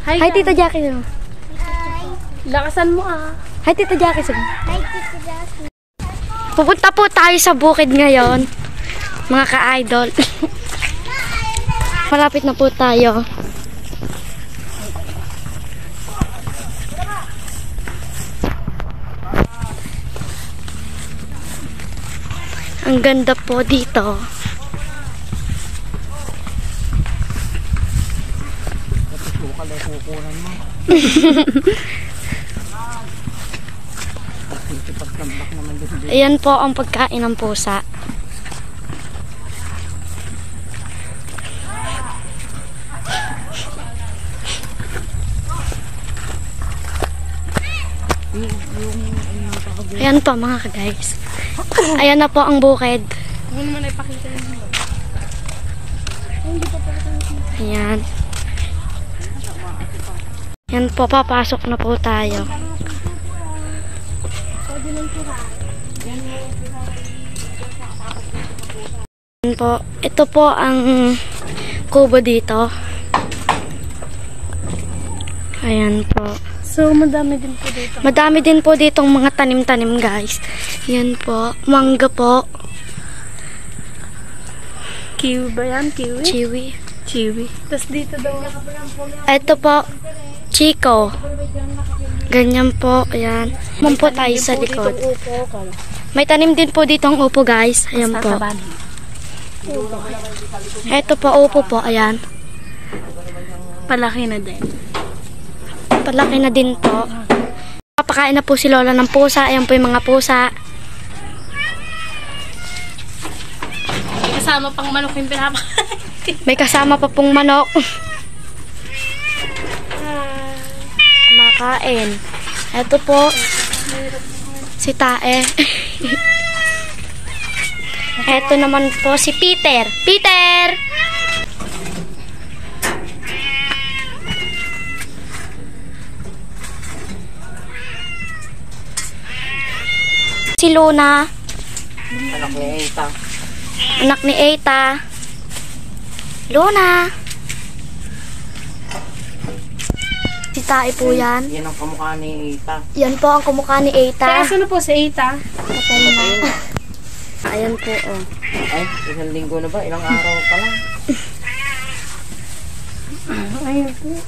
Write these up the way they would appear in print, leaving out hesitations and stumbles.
Hi, Tita Jackie. Hi. Lakasan mo ah. Hi, Tita Jackie. Hi, Tita Jackie. Pupunta po tayo sa bukid ngayon, mga ka-idol. Malapit na po tayo. Ang ganda po dito. Ayan po ang pagkain ng pusa. Ayan po mga ka-guys. Ayan na po ang bukid. Ano naman ay pakita mo? Ayan. Ayan po, papasok na po tayo. Ayan po. Ito po ang kubo dito. Ayan po. So, madami din po dito. Madami din po ditong mga tanim-tanim, guys. Yan po. Mangga po. Kiwi ba yan? Kiwi? Chiwi. Chiwi. Tapos dito daw. Ito po. Chico. Ganyan po. Ayan. Ayan po tayo sa likod. May tanim din po ditong upo, guys. Ayan po. Ito po, upo po. Ayan. Palaki na din. Palaki na din po. Papakain na po si Lola ng pusa. Ayan po yung mga pusa. Kasama pang manok yung pinapakain. May kasama pa pong manok. Makain. Ito po. Si Tae. Ito naman po si Peter. Peter! Si Luna. Anak ni Eita. Anak ni Eita. Luna. Si Tae po yan. Yan ang kamukha ni Eita. Yan po ang kumukha ni Eita. Kaya po si Eita? Patay na. Ayan po, oh. Ay, isang linggo na ba? Ilang araw pa lang. Ayun po.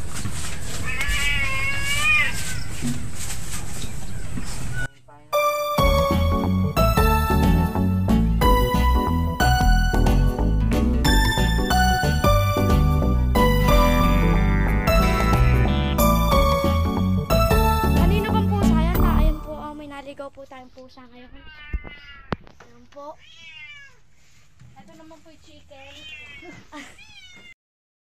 Kanino bang pusa yan? Ayan po, oh, may naligaw po tayong pusa ngayon. Ayan po. Ito naman po yung chicken.